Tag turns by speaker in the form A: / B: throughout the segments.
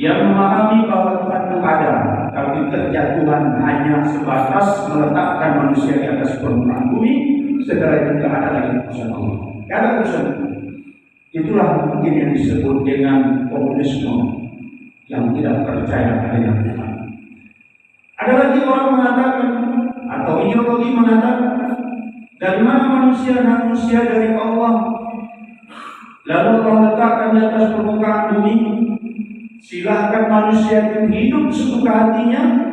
A: Dia memahami bahwa Tuhan itu ada, tapi kerja Tuhan hanya sebatas meletakkan manusia di atas permukaan bumi. Setelah itu tidak ada lagi urusan Allah. Tidak ada urusan. Itulah mungkin yang disebut dengan komunisme yang tidak percaya adanya Tuhan. Ada lagi orang mengatakan atau ideologi mengatakan, dari mana manusia dari Allah, lalu Allah letakkan di atas permukaan bumi. Silahkan manusia itu hidup sesuka hatinya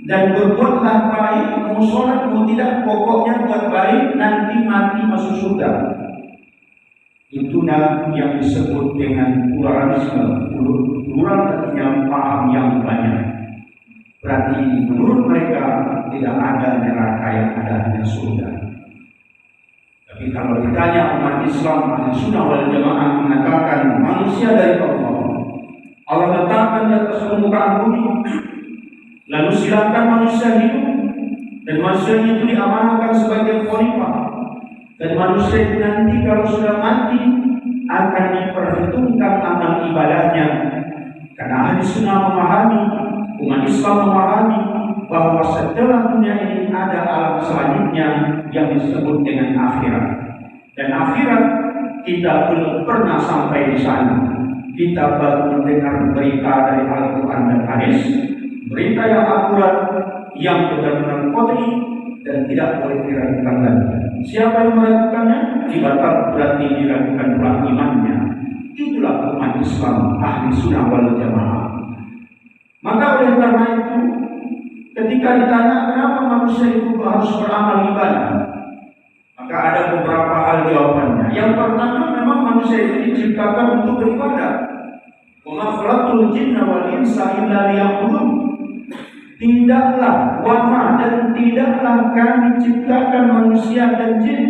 A: dan berbuatlah baik, mau sholat mau tidak, pokoknya buat baik, nanti mati masuk surga. Itulah yang disebut dengan pluralisme. Plural artinya paham yang banyak. Berarti menurut mereka tidak ada neraka, yang ada hanya surga. Tapi kalau ditanya umat Islam, Ahlussunnah wal Jamaah mengatakan manusia dari Allah. Allah letakkan di atas permukaan bumi, lalu silakan manusia hidup, dan manusia itu diamanahkan sebagai khalifah, dan manusia itu nanti kalau sudah mati akan diperhitungkan amal ibadahnya. Karena Ahlussunnah memahami, umat Islam memahami bahwa setelah dunia ini ada alam selanjutnya yang disebut dengan akhirat, dan akhirat kita belum pernah sampai di sana. Kita baru mendengar berita dari Al-Quran dan Hadis, berita yang akurat, yang benar-benar qat'i dan tidak boleh diragukan lagi. Siapa yang meragukannya, dibatal, berarti diragukan pula imannya. Itulah umat Islam Ahlussunnah wal Jamaah. Maka oleh karena itu, ketika ditanya kenapa manusia itu harus beramal ibadah, maka ada beberapa hal jawabannya. Yang pertama, memang manusia itu diciptakan untuk beribadah. Wa ma khalaqtul jinna wal insa illa liya'budun. Tidaklah dan tidaklah kami ciptakan manusia dan jin.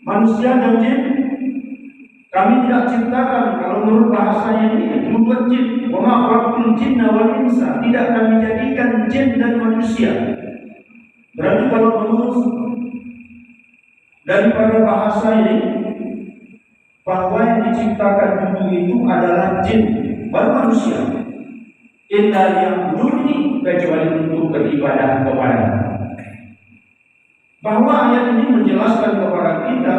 A: Manusia dan jin kami tidak ciptakan, kalau menurut bahasanya ini membuat jin. Wa ma khalaqtul jinna wal insa, tidak kami jadikan jin dan manusia. Berarti kalau menurut daripada bahasa ini, bahwa yang diciptakan dulu itu adalah jin, baru manusia. Illa yang ini kecuali untuk beribadah kepada. Bahwa ayat ini menjelaskan kepada kita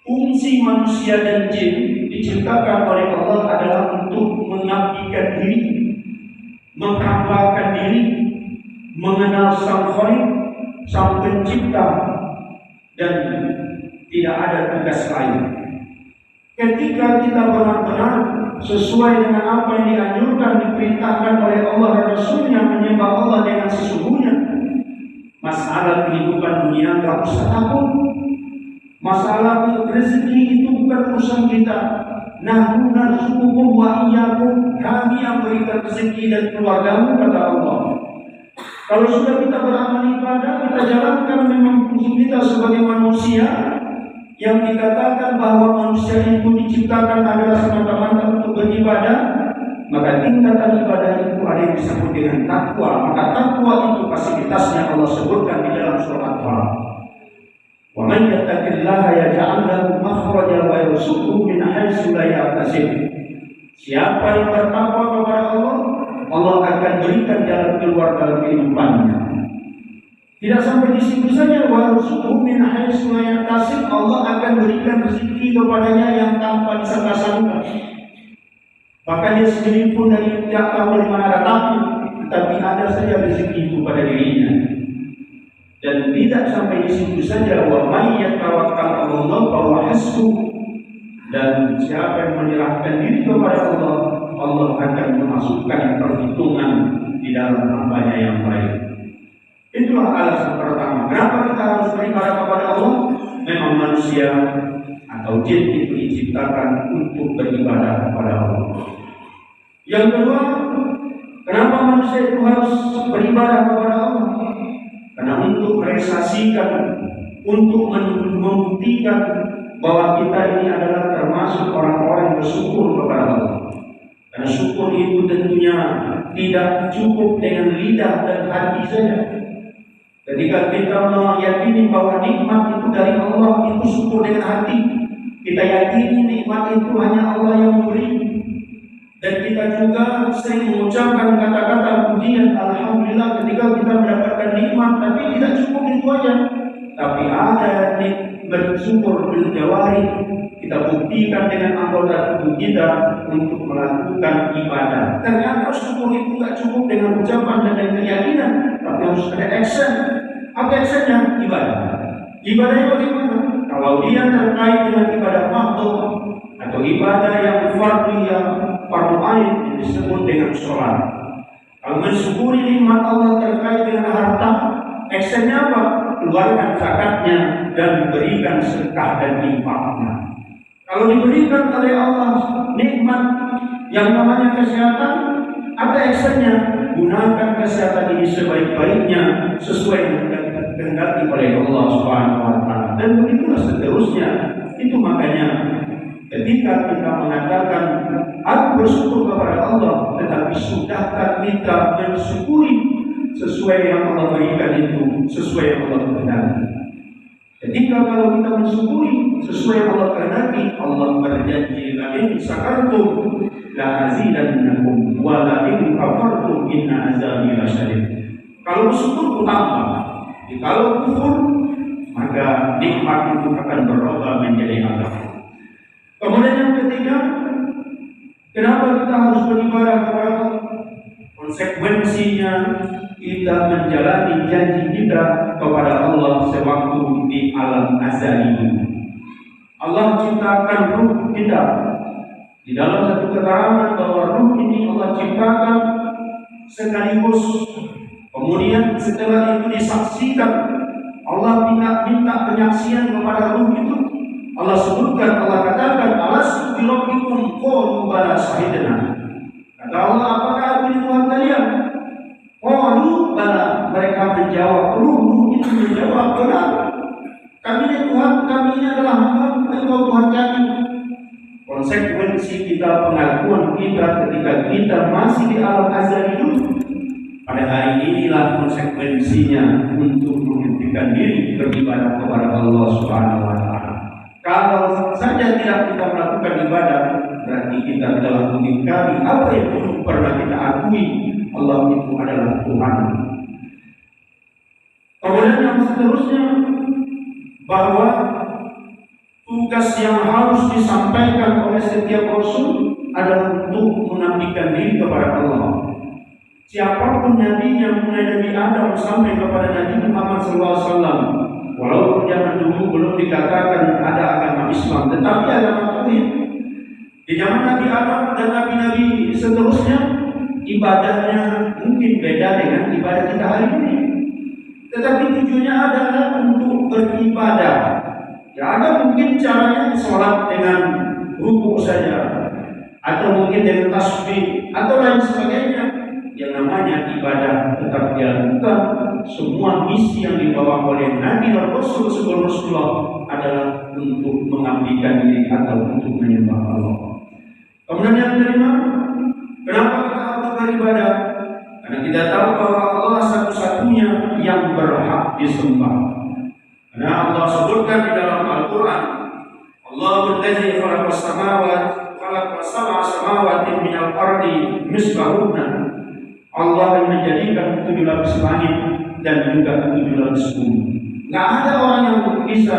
A: fungsi manusia dan jin diciptakan oleh Allah adalah untuk mengabdikan diri, menghambakan diri, mengenal Sang Khaliq, Sang Pencipta, dan tidak ada tugas lain. Ketika kita benar-benar sesuai dengan apa yang dianjurkan, diperintahkan oleh Allah dan Rasulnya, menyembah Allah dengan sesungguhnya, masalah kehidupan dunia tidak usah takut. Masalah rezeki itu bukan urusan kita. Nahnu narzuqukum wa iyyakum, kami yang berikan rezeki dan keluargamu, kata Allah. Kalau sudah kita beramal ibadah, kita jalankan memang fungsi kita sebagai manusia, yang dikatakan bahwa manusia itu diciptakan adalah semata-mata untuk beribadah, maka tingkatan ibadah itu ada yang disebut dengan takwa. Maka takwa itu fasilitasnya Allah sebutkan di dalam surat Al-Baqarah. Wa man yattaqillaha yaj'al lahu makhraja wa yarzuqhu min haitsu la yahtasib. Siapa yang bertakwa kepada Allah, Allah akan berikan jalan keluar dalam kehidupannya. Tidak sampai di situ saja, wa yarzuqhu min haitsu la yahtasib, Allah akan berikan rezeki kepadanya yang tanpa disangka-sangka. Bahkan dia sendiri pun dari tidak tahu dari mana datangnya, tetapi ada saja rezeki itu pada dirinya. Dan tidak sampai di situ saja, wa may yatawakkal 'ala Allah fa huwa hasbuh. Dan siapa yang menyerahkan diri kepada Allah, Allah akan memasukkan perhitungan di dalam hambanya yang baik. Itulah alasan pertama kenapa kita harus beribadah kepada Allah. Memang manusia atau jin itu diciptakan untuk beribadah kepada Allah. Yang kedua, kenapa manusia itu harus beribadah kepada Allah? Karena untuk merealisasikan, untuk membuktikan bahwa kita ini adalah termasuk orang-orang yang bersyukur kepada Allah. Karena syukur itu tentunya tidak cukup dengan lidah dan hati saja. Ketika kita meyakini bahwa nikmat itu dari Allah, itu syukur dengan hati. Kita yakini nikmat itu hanya Allah yang memberi. Dan kita juga sering mengucapkan kata-kata pujian alhamdulillah ketika kita mendapatkan nikmat, tapi tidak cukup itu aja. Tapi ada bersyukur bil jawari, kita buktikan dengan anggota tubuh kita untuk melakukan ibadah. Ternyata syukur itu tidak cukup dengan ucapan dan dengan keyakinan, tapi harus ada action. Apa actionnya? Ibadah. Ibadahnya bagaimana? Kalau dia terkait dengan ibadah makhluk atau ibadah yang fardu ain, yang disebut dengan sholat. Kalau mensyukuri nikmat Allah terkait dengan harta, actionnya apa? Keluarkan zakatnya dan berikan sedekah dan infaknya. Kalau diberikan oleh Allah nikmat yang namanya kesehatan, apa actionnya? Gunakan kesehatan ini sebaik-baiknya sesuai dengan dikehendaki oleh Allah Subhanahu wa taala. Dan begitulah seterusnya. Itu makanya ketika kita mengatakan aku bersyukur kepada Allah, tetapi sudahkah kita mensyukuri sesuai yang Allah berikan itu, sesuai yang Allah kehendaki? Ketika kalau kita mensyukuri sesuai yang Allah kehendaki, Allah berjanji la in syakartum la azidannakum wa la in kafartum inna azabi lasyadid. Kalau bersyukur tambah, kalau kufur maka nikmat itu akan berubah menjadi azab. Kemudian yang ketiga, kenapa kita harus beribadah kepada Allah? Konsekuensinya kita menjalani janji kita kepada Allah sewaktu di alam azali. Allah ciptakan ruh kita. Di dalam satu keterangan bahwa ruh ini Allah ciptakan sekaligus. Kemudian setelah itu disaksikan, Allah minta penyaksian kepada ruh itu. Allah sebutkan, Allah katakan, alastu bi rabbikum qalu bala syahidna. Kata Allah, apakah aku ini Tuhan kalian? Qalu bala, mereka menjawab, ruh itu menjawab, benar. Kami ini Tuhan, kami ini adalah hamba, engkau Tuhan kami. Konsekuensi kita, pengakuan kita ketika kita masih di alam azali dulu, pada hari inilah konsekuensinya untuk menghentikan diri beribadah kepada Allah Subhanahu wa taala. Kalau saja tidak kita melakukan ibadah, berarti kita telah mengingkari apa yang belum pernah kita akui, Allah itu adalah Tuhan. Kemudian yang seterusnya, bahwa tugas yang harus disampaikan oleh setiap Rasul adalah untuk mengabdikan diri kepada Allah. Siapapun nabinya, mulai Nabi Adam sampai kepada Nabi Muhammad SAW, walaupun zaman dulu belum dikatakan ada agama Islam, tetapi agama tauhid. Di zaman Nabi Adam dan nabi-nabi seterusnya, ibadahnya mungkin beda dengan ibadah kita hari ini. Tetapi tujuannya adalah untuk beribadah. Ya, ada mungkin caranya sholat dengan rukuk saja, atau mungkin dengan tasbih, atau lain sebagainya. Yang namanya ibadah tetap dilakukan. Semua misi yang dibawa oleh Nabi dan Rasul sebelum Rasulullah adalah untuk mengabdikan diri atau untuk menyembah Allah. Kemudian yang kelima, kenapa kita harus beribadah? Karena kita tahu bahwa Allah satu-satunya yang berhak disembah. Karena Allah sebutkan di dalam Al-Quran, Allahul ladzi khalaqas samawati khalaqas sab'a samawati minal ardi misbahunna. Allah yang menjadikan 7 lapis langit dan juga 7 lapis bumi. Tidak ada orang yang bisa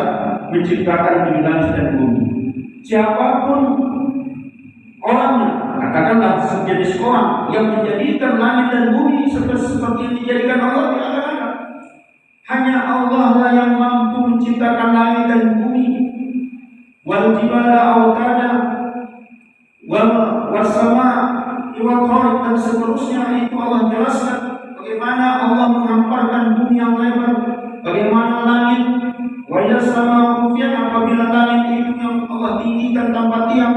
A: menciptakan 7 lapis dan bumi. Siapapun orangnya, katakanlah sejenis orang yang menjadikan langit dan bumi seperti yang dijadikan Allah, tidak ada. Hanya Allah lah yang mampu menciptakan langit dan bumi. Wal jibala autada wal sama dan seterusnya, itu Allah jelaskan bagaimana Allah menghamparkan bumi yang lebar, bagaimana langit wajah sama rupiah, apabila langit itu yang Allah tinggikan tanpa tiang,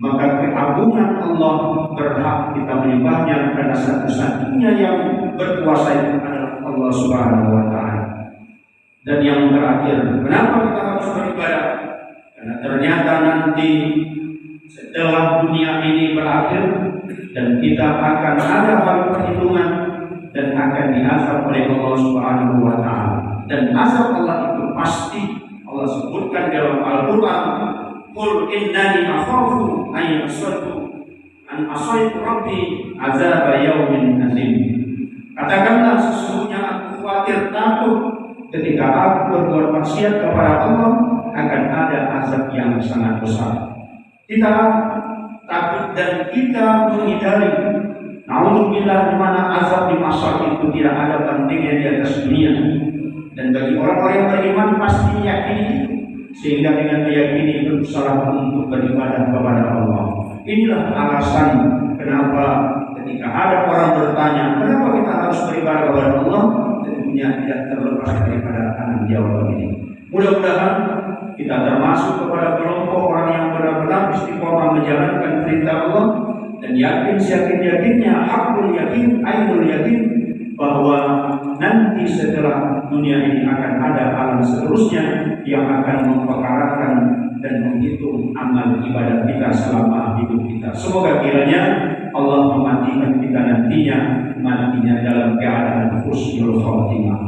A: maka keagungan Allah berhak kita menyembahnya, karena satu-satunya yang berkuasa itu adalah Allah Subhanahu wa taala. Dan yang terakhir, kenapa kita harus beribadah? Karena ternyata nanti setelah dunia ini berakhir dan kita akan ada hari perhitungan dan akan diazab oleh Allah Subhanahu wa taala. Dan azab Allah itu pasti. Allah sebutkan dalam Al-Qur'an, "Qul innani akhafu an yusadu an asaitu rabbi azab yaumin azim. Katakanlah sesungguhnya aku khawatir takut ketika aku berbuat maksiat kepada Allah akan ada azab yang sangat besar. Kita takut dan kita menghindari. Naudzubillah, di mana azab di masyarakat itu tidak ada bandingnya di atas dunia. Dan bagi orang-orang yang beriman pasti meyakini itu, sehingga dengan meyakini itu salah untuk beribadah kepada Allah. Inilah alasan kenapa ketika ada orang bertanya kenapa kita harus beribadah kepada Allah, tentunya tidak terlepas daripada akan jawaban ini. Mudah-mudahan kita termasuk kepada kelompok orang yang benar-benar istiqomah menjalankan perintah Allah dan yakin yakin-yakinnya, hakul yakin, ainul yakin, bahwa nanti setelah dunia ini akan ada alam seterusnya yang akan memperkarakan dan menghitung amal ibadah kita selama hidup kita. Semoga kiranya Allah mematikan kita nantinya dalam keadaan husnul khotimah.